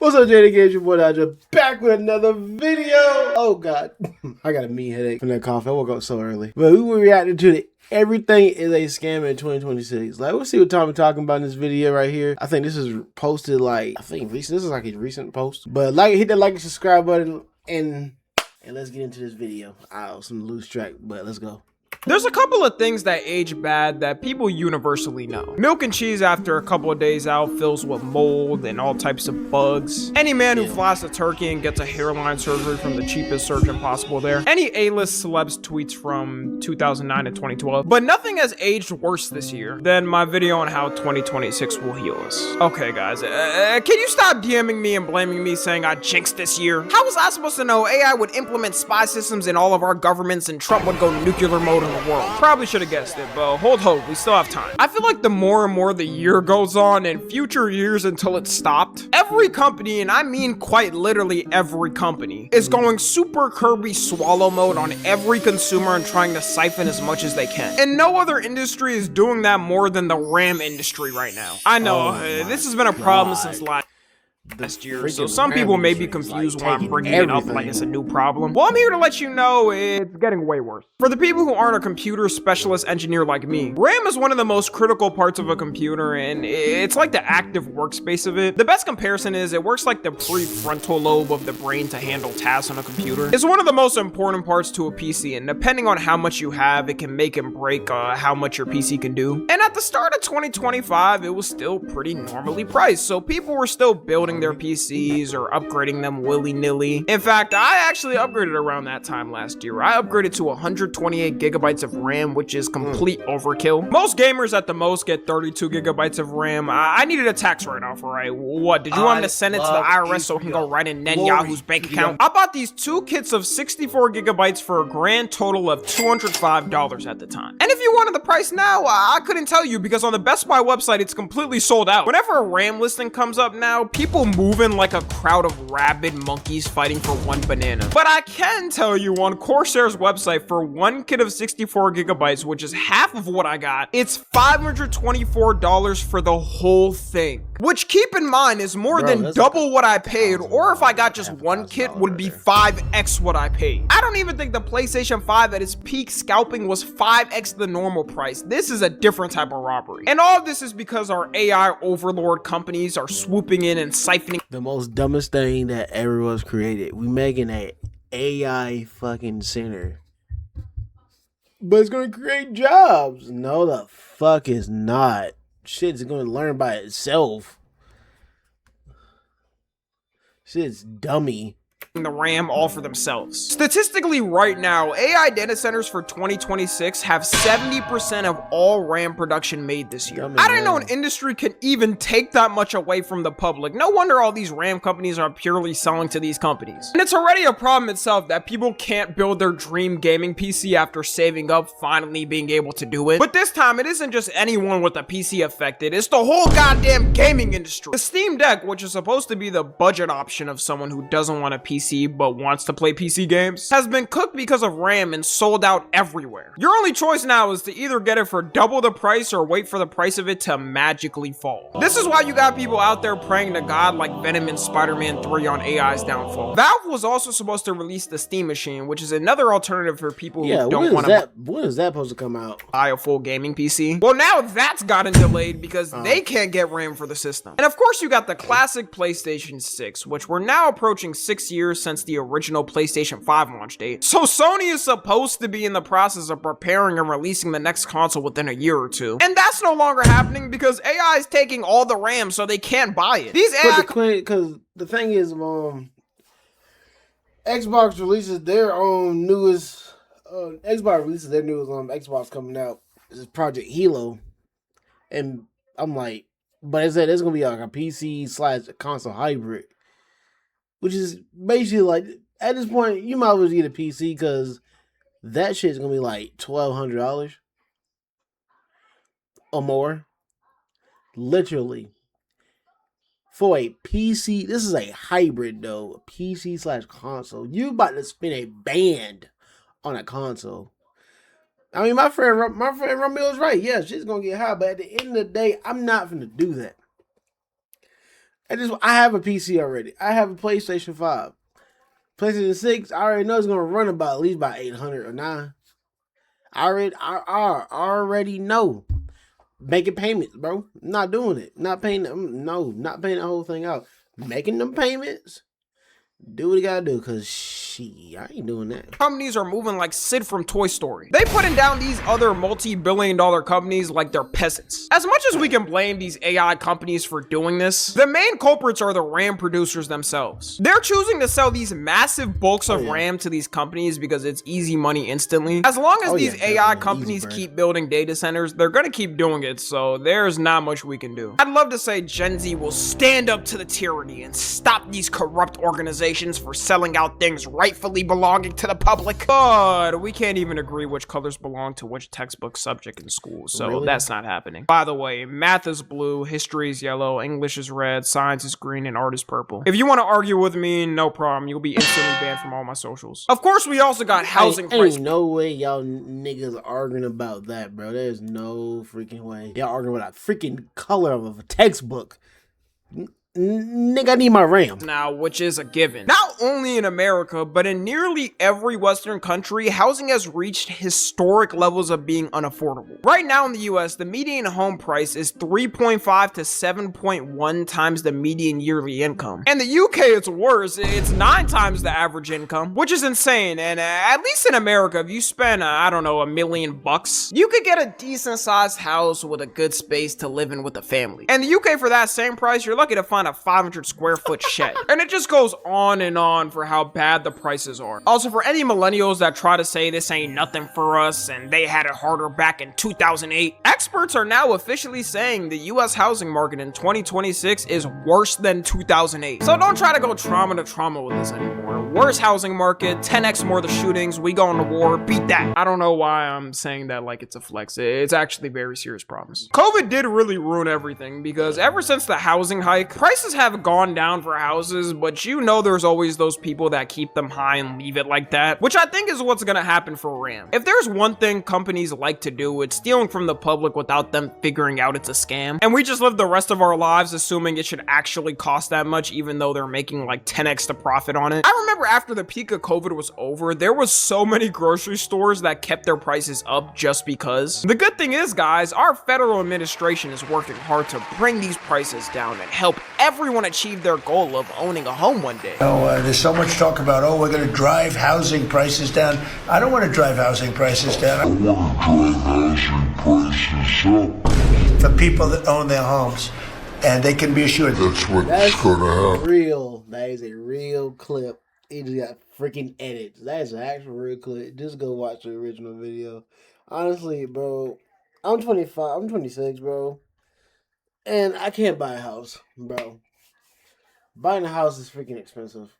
What's up, JD? It's your boy Nigel, back with another video. Oh god, I got a mean headache from that coffee. I woke up so early. But we were reacting to the Everything is a Scam in 2026. Like, we'll see what Tommy talking about in this video right here. I think this is posted like, recent. This is like a recent post. But like, hit that like and subscribe button and let's get into this video. Some loose track, but let's go. There's a couple of things that age bad that people universally know. Milk and cheese after a couple of days out fills with mold and all types of bugs. Any man who flies to Turkey and gets a hairline surgery from the cheapest surgeon possible there. Any A-list celebs tweets from 2009 to 2012. But nothing has aged worse this year than my video on how 2026 will heal us. Okay guys, can you stop DMing me and blaming me saying I jinxed this year? How was I supposed to know AI would implement spy systems in all of our governments and Trump would go nuclear mode in the world? Probably should have guessed it, but hold hope, we still have time. I feel like the more and more the year goes on and future years until it's stopped, every company, and I mean quite literally every company, is going super Kirby swallow mode on every consumer and trying to siphon as much as they can. And no other industry is doing that more than the RAM industry right now. I know, this has been a problem since last year, so some people may be confused why I'm bringing it up like it's a new problem. Well, I'm here to let you know it's getting way worse. For the people who aren't a computer specialist engineer like me, RAM is one of the most critical parts of a computer, and it's like the active workspace of it. The best comparison is it works like the prefrontal lobe of the brain to handle tasks on a computer. It's one of the most important parts to a PC, and depending on how much you have, it can make and break how much your PC can do. And at the start of 2025, it was still pretty normally priced, so people were still building their PCs or upgrading them willy-nilly. In fact, I actually upgraded around that time last year. I upgraded to 128 gigabytes of RAM, which is complete overkill. Most gamers at the most get 32 gigabytes of RAM. I needed a tax write-off, right? What, did you want me to send it to the IRS so it can go right in Netanyahu's bank account? I bought these two kits of 64 gigabytes for a grand total of $205 at the time. And if you wanted the price now, I couldn't tell you because on the Best Buy website, it's completely sold out. Whenever a RAM listing comes up now, people moving like a crowd of rabid monkeys fighting for one banana. But I can tell you on Corsair's website, for one kit of 64 gigabytes, which is half of what I got, it's $524 for the whole thing. Which, keep in mind, is more than double what I paid, or if I got just one kit, would be 5x what I paid. I don't even think the PlayStation 5 at its peak scalping was 5x the normal price. This is a different type of robbery. And all of this is because our AI overlord companies are swooping in and siphoning the most dumbest thing that ever was created. We making a AI fucking center. But it's gonna create jobs. No, the fuck is not. Shit's gonna learn by itself. Shit's dummy. The RAM all for themselves. Statistically right now, AI data centers for 2026 have 70% of all RAM production made this year. I didn't know an industry can even take that much away from the public. No wonder all these RAM companies are purely selling to these companies. And it's already a problem itself that people can't build their dream gaming PC after saving up, finally being able to do it. But this time, it isn't just anyone with a PC affected, it's the whole goddamn gaming industry. The Steam Deck, which is supposed to be the budget option of someone who doesn't want a PC but wants to play PC games, has been cooked because of RAM and sold out everywhere. Your only choice now is to either get it for double the price or wait for the price of it to magically fall. This is why you got people out there praying to God like Venom in Spider-Man 3 on AI's downfall. Valve was also supposed to release the Steam Machine, which is another alternative for people who don't want to when is that supposed to come out? Buy a full gaming PC. Well, now that's gotten delayed because they can't get RAM for the system. And of course you got the classic PlayStation 6, which we're now approaching 6 years since the original PlayStation 5 launch date. So Sony is supposed to be in the process of preparing and releasing the next console within a year or two. And that's no longer happening because AI is taking all the RAM so they can't buy it. These AI... Because the thing is, Xbox releases their own newest... Xbox coming out. This is Project Halo. And I'm like... But it said it's going to be like a PC/console hybrid. Which is basically like, at this point, you might as well get a PC because that shit's gonna be like $1,200 or more. Literally. For a PC, this is a hybrid though, PC/console. You about to spend a band on a console. I mean, my friend Ramil's right. Yeah, shit's gonna get high, but at the end of the day, I'm not gonna do that. I have a PC already. I have a PlayStation 5. PlayStation 6, I already know it's gonna run about at least about 800 or 9. I already know. Making payments, bro. Not doing it. Not paying no, not paying the whole thing out. Making them payments. Do what you gotta do, cause I ain't doing that. Companies are moving like Sid from Toy Story. They putting down these other multi-billion-dollar companies like they're peasants. As much as we can blame these AI companies for doing this, the main culprits are the RAM producers themselves. They're choosing to sell these massive bulks of RAM to these companies because it's easy money instantly. As long as these AI companies keep building data centers, they're gonna keep doing it, so there's not much we can do. I'd love to say Gen Z will stand up to the tyranny and stop these corrupt organizations for selling out things rightfully belonging to the public, but we can't even agree which colors belong to which textbook subject in school, so that's not happening. By the way, math is blue, history is yellow, English is red, science is green, and art is purple. If you want to argue with me, no problem, you'll be instantly banned from all my socials. Of course, we also got housing price. Ain't no way y'all niggas arguing about that, bro. There's no freaking way. Y'all arguing about a freaking color of a textbook. Nigga, I need my RAM. Now, which is a given. Not only in America, but in nearly every Western country, housing has reached historic levels of being unaffordable. Right now in the US, the median home price is 3.5 to 7.1 times the median yearly income. In the UK, it's worse. It's 9 times the average income, which is insane. And at least in America, if you spend, I don't know, $1 million, you could get a decent sized house with a good space to live in with a family. In the UK, for that same price, you're lucky to find a 500 square foot shed. And it just goes on and on for how bad the prices are. Also, for any millennials that try to say this ain't nothing for us and they had it harder back in 2008, experts are now officially saying the US housing market in 2026 is worse than 2008. So don't try to go trauma to trauma with this anymore. Worse housing market, 10x more the shootings, we going to war, beat that. I don't know why I'm saying that like it's a flex. It's actually very serious problems. COVID did really ruin everything because ever since the housing hike, prices have gone down for houses, but you know there's always those people that keep them high and leave it like that, which I think is what's gonna happen for RAM. If there's one thing companies like to do, it's stealing from the public without them figuring out it's a scam, and we just live the rest of our lives assuming it should actually cost that much even though they're making like 10x the profit on it. I remember after the peak of COVID was over, there was so many grocery stores that kept their prices up just because. The good thing is, guys, our federal administration is working hard to bring these prices down and help everyone achieve their goal of owning a home one day. There's so much talk about, we're going to drive housing prices down. I don't want to drive housing prices down. I want to drive housing prices up. For people that own their homes, and they can be assured that's going to happen. Real. That is a real clip. It just got freaking edits. That is an actual real clip. Just go watch the original video. Honestly, bro, I'm 25. I'm 26, bro. And I can't buy a house, bro. Buying a house is freaking expensive.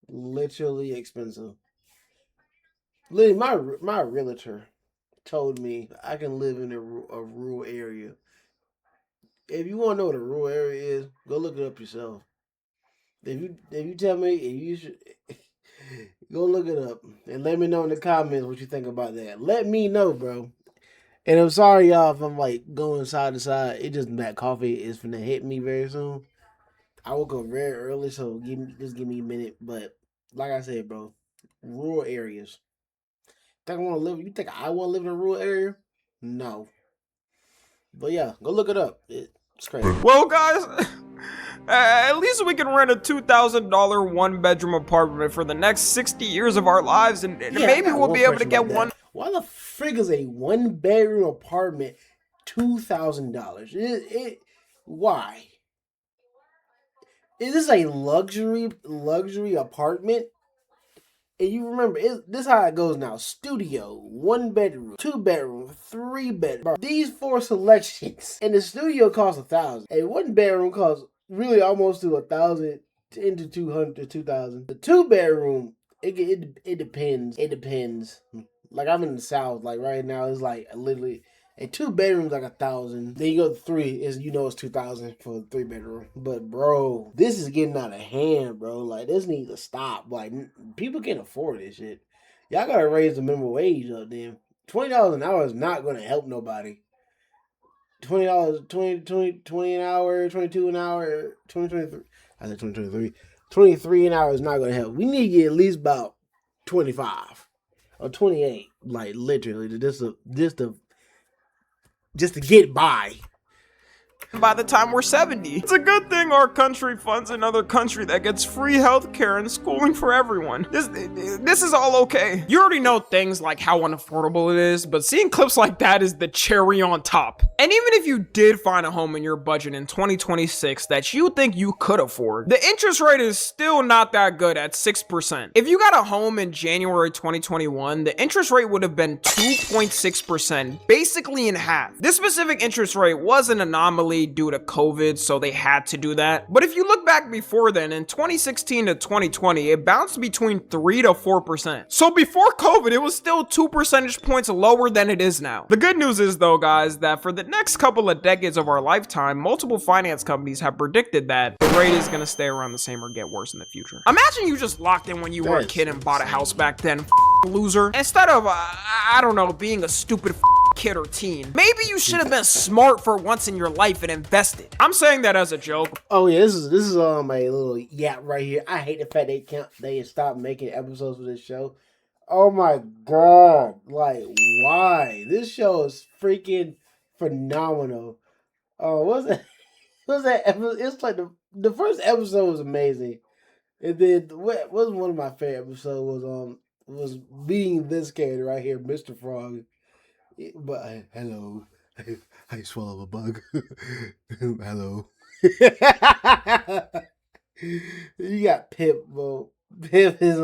Literally expensive. Literally, my realtor told me I can live in a rural area. If you want to know what a rural area is, go look it up yourself. If you tell me, if you should, go look it up and let me know in the comments what you think about that. Let me know, bro. And I'm sorry, y'all, if I'm like going side to side. It just that coffee is finna hit me very soon. I woke up very early, so just give me a minute. But like I said, bro, rural areas. You think I want to live in a rural area? No. But yeah, go look it up. It's crazy. Well, guys, at least we can rent a $2,000 one-bedroom apartment for the next 60 years of our lives, and maybe we'll be able to get one. Why the frig is a one-bedroom apartment $2,000? Why? Is this a luxury apartment? And you remember, this is how it goes now. Studio, 1 bedroom, 2 bedroom, 3 bedroom. These 4 selections. And the studio costs $1,000. A 1 bedroom costs really almost to $1,000 into 200 to 2,000. The 2 bedroom, it depends. It depends. Like I'm in the South, like right now it's like literally a 2 bedrooms like $1,000. Then you go to 3, it's 2,000 for a 3 bedroom. But bro, this is getting out of hand, bro. Like this needs to stop. Like people can't afford this shit. Y'all gotta raise the minimum wage up, then. $20 an hour is not gonna help nobody. $20, 20 an hour, 22 an hour, 2023. I said 2023. 23 an hour is not going to help. We need to get at least about 25 or 28, like literally, just to get by. By the time we're 70. It's a good thing our country funds another country that gets free healthcare and schooling for everyone. This is all okay. You already know things like how unaffordable it is, but seeing clips like that is the cherry on top. And even if you did find a home in your budget in 2026 that you think you could afford, the interest rate is still not that good at 6%. If you got a home in January 2021, the interest rate would have been 2.6%, basically in half. This specific interest rate was an anomaly due to COVID, so they had to do that. But if you look back before then, in 2016 to 2020, it bounced between 3 to 4%. So before COVID, it was still 2 percentage points lower than it is now. The good news is though, guys, that for the next couple of decades of our lifetime, multiple finance companies have predicted that the rate is gonna stay around the same or get worse in the future. Imagine you just locked in when you were a kid and bought a house back then, loser. Instead of, I don't know, being a stupid kid or teen. Maybe you should have been smart for once in your life and invested. I'm saying that as a joke. Oh yeah, this is my little yap right here. I hate the fact they stopped making episodes for this show. Oh my god, like why? This show is freaking phenomenal. Oh, what's that episode? It's like the first episode was amazing, and then what was one of my favorite episodes was being this character right here, Mr. Frog. But hello, I swallow a bug. Hello. You got Pip, bro. Pip is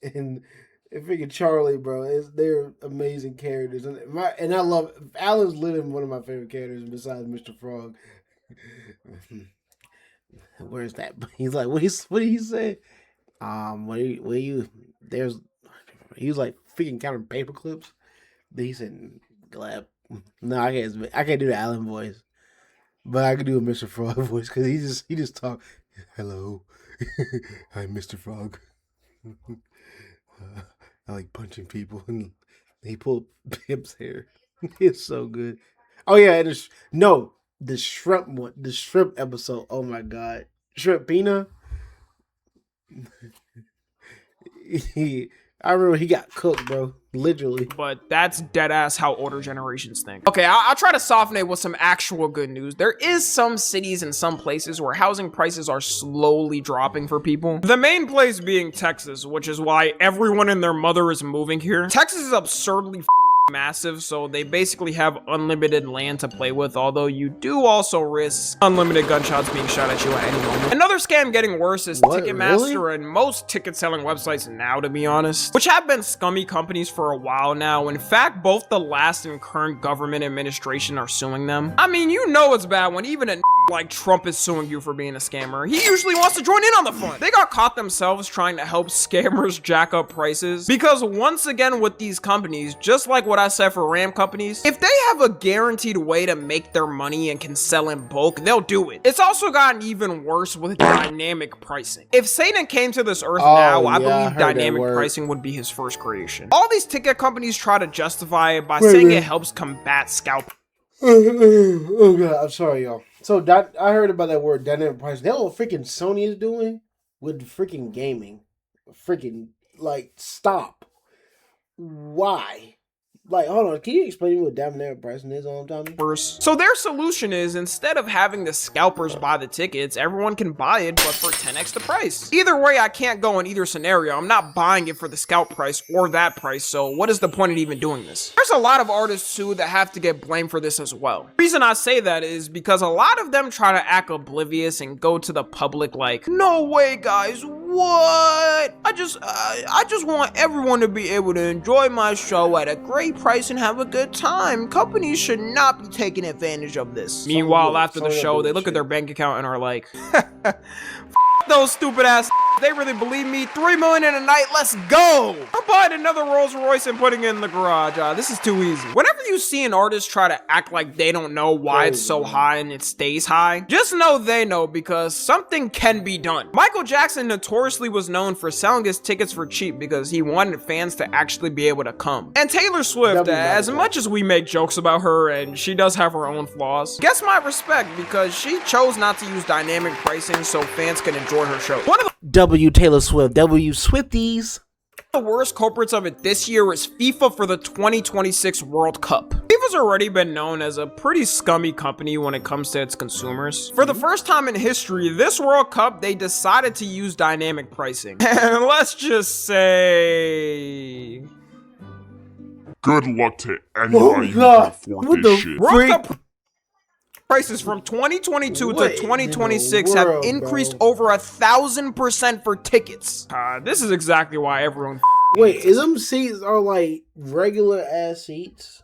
and freaking Charlie, bro. They're amazing characters, and I love Alan's literally one of my favorite characters besides Mr. Frog. Where's that? He's like, what do you say? He was like freaking counting paper clips. Then he said, "Glad." No, I can't do the Alan voice, but I can do a Mr. Frog voice because he just talk. Hello, I'm Mr. Frog. I like punching people, and he pulled Pip's hair. It's so good. Oh yeah, the shrimp one, the shrimp episode. Oh my god, Shrimp Pina. I remember he got cooked, bro. Literally. But that's dead ass how older generations think. Okay, I'll try to soften it with some actual good news. There is some cities and some places where housing prices are slowly dropping for people. The main place being Texas, which is why everyone and their mother is moving here. Texas is absurdly massive, so they basically have unlimited land to play with, although you do also risk unlimited gunshots being shot at you at any moment. Another scam getting worse is Ticketmaster and most ticket selling websites now, to be honest, which have been scummy companies for a while now. In fact, both the last and current government administration are suing them. I mean, you know it's bad when even a like Trump is suing you for being a scammer. He usually wants to join in on the fun. They got caught themselves trying to help scammers jack up prices, because once again with these companies, just like what I said for RAM companies, if they have a guaranteed way to make their money and can sell in bulk, they'll do it. It's also gotten even worse with dynamic pricing. If Satan came to this earth now, I believe dynamic pricing would be his first creation. All these ticket companies try to justify it by saying it helps combat scalping. Oh god, I'm sorry, y'all. So I heard about that word, dynamic pricing. That what freaking Sony is doing with freaking gaming. Freaking, like, stop. Why? Like, hold on, can you explain to me what dynamic pricing is on Tommy? So their solution is, instead of having the scalpers buy the tickets, everyone can buy it, but for 10x the price. Either way, I can't go in either scenario. I'm not buying it for the scalp price or that price, so what is the point of even doing this? There's a lot of artists too that have to get blamed for this as well. The reason I say that is because a lot of them try to act oblivious and go to the public like, no way guys, what? I just want everyone to be able to enjoy my show at a great price and have a good time. Companies should not be taking advantage of this. Meanwhile, after the show, they look at their bank account and are like, those stupid ass They really believe me. $3 million in a night. Let's go. I'm buying another Rolls Royce and putting it in the garage. This is too easy. Whenever you see an artist try to act like they don't know why it's so high and it stays high, just know they know, because something can be done. Michael Jackson notoriously was known for selling his tickets for cheap because he wanted fans to actually be able to come. And Taylor Swift, as much as we make jokes about her and she does have her own flaws, gets my respect because she chose not to use dynamic pricing so fans can enjoy her show. One of the W Taylor Swift, W Swifties. The worst culprits of it this year is FIFA for the 2026 World Cup. FIFA's already been known as a pretty scummy company when it comes to its consumers. For the first time in history, this World Cup, they decided to use dynamic pricing. And let's just say... good luck to anybody who can afford this shit. World Cup prices from 2022 to 2026 have increased over 1,000% for tickets. This is exactly why everyone. Wait, is them seats are like regular ass seats?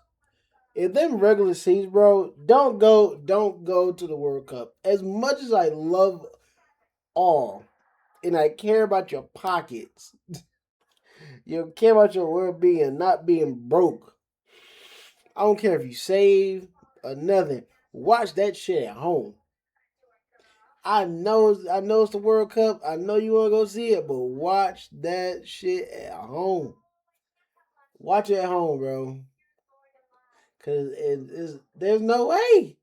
If them regular seats, bro, don't go to the World Cup. As much as I love all, and I care about your pockets, you care about your well-being, not being broke. I don't care if you save or nothing. Watch that shit at home. I know it's the World Cup. I know you want to go see it, but watch that shit at home. Watch it at home, bro. Cause there's no way.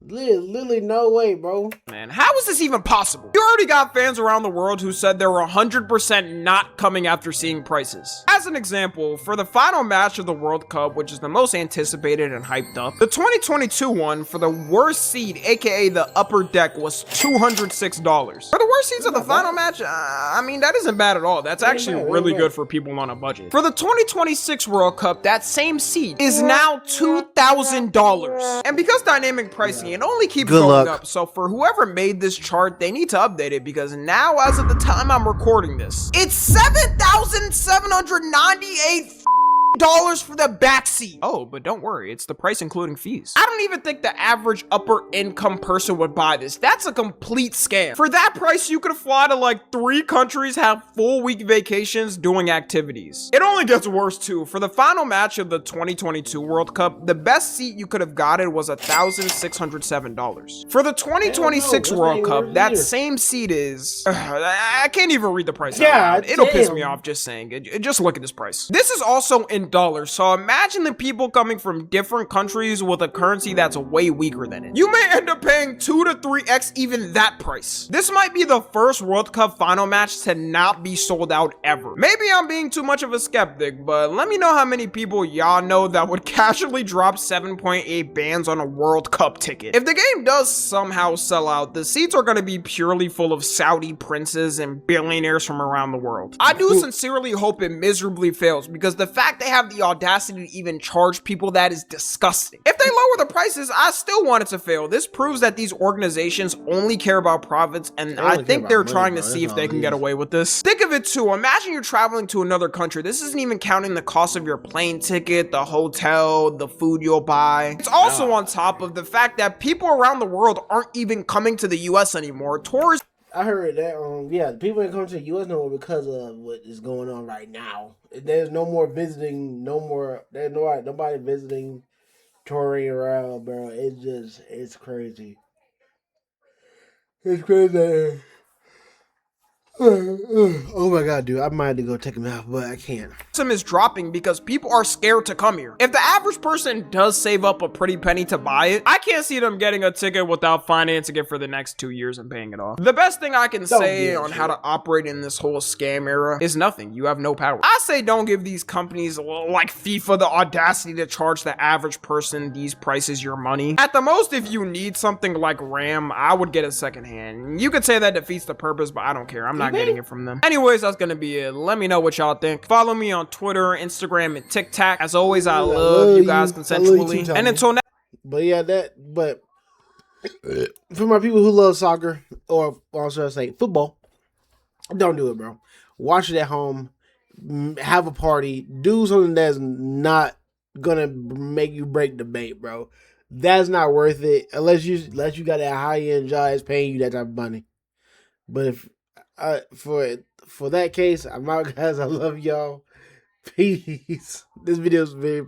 Literally no way, bro. Man, how is this even possible? You already got fans around the world who said they were 100% not coming after seeing prices. As an example, for the final match of the World Cup, which is the most anticipated and hyped up, the 2022 one for the worst seat, aka the upper deck, was $206. For the worst seats of the final match, I mean, that isn't bad at all. That's actually really good for people on a budget. For the 2026 World Cup, that same seat is now $2,000. And because dynamic pricing, it only keeps going up. So for whoever made this chart, they need to update it, because now, as of the time I'm recording this, it's $7,798 for the back seat. Oh, but don't worry, it's the price including fees. I don't even think the average upper income person would buy this. That's a complete scam. For that price, you could fly to like 3 countries, have full week vacations doing activities. It only gets worse too. For the final match of the 2022 World Cup, the best seat you could have gotten was $1,607. For the 2026 World Cup, that same seat is... I can't even read the price out loud. It'll piss me off just saying it. Just look at this price. This is also in dollars, so imagine the people coming from different countries with a currency that's way weaker than it. You may end up paying 2 to 3x even that price. This might be the first World Cup final match to not be sold out ever. Maybe I'm being too much of a skeptic, but let me know how many people y'all know that would casually drop 7.8 bands on a World Cup ticket. If the game does somehow sell out, the seats are going to be purely full of Saudi princes and billionaires from around the world. I do sincerely hope it miserably fails, because the fact they have the audacity to even charge people that is disgusting. If they lower the prices, I still want it to fail. This proves that these organizations only care about profits, and I think they're trying to see if they can get away with this. Think of it too. Imagine you're traveling to another country. This isn't even counting the cost of your plane ticket, the hotel, the food you'll buy. It's also on top of the fact that people around the world aren't even coming to the US anymore. Tourists. I heard that, yeah, people that come to the U.S. no more because of what is going on right now. There's no more visiting, there's nobody visiting, touring around, bro. It's crazy. It's crazy. Oh my god, dude, I might have to go take him out, but I can't. Is dropping because people are scared to come here. If the average person does save up a pretty penny to buy it, I can't see them getting a ticket without financing it for the next 2 years and paying it off. The best thing I can say on how to operate in this whole scam era is nothing. You have no power. I say don't give these companies like FIFA the audacity to charge the average person these prices your money. At the most, if you need something like RAM, I would get it secondhand. You could say that defeats the purpose, but I don't care. I'm not getting it from them. Anyways, that's gonna be it. Let me know what y'all think. Follow me on Twitter, Instagram, and TikTok. As always, I love you guys consensually. And until next. But yeah, for my people who love soccer, or should I say football, don't do it, bro. Watch it at home. Have a party. Do something that's not gonna make you break the bank, bro. That's not worth it unless you got that high end job that's paying you that type of money. But if For that case, I'm out, guys. I love y'all. Peace. This video is very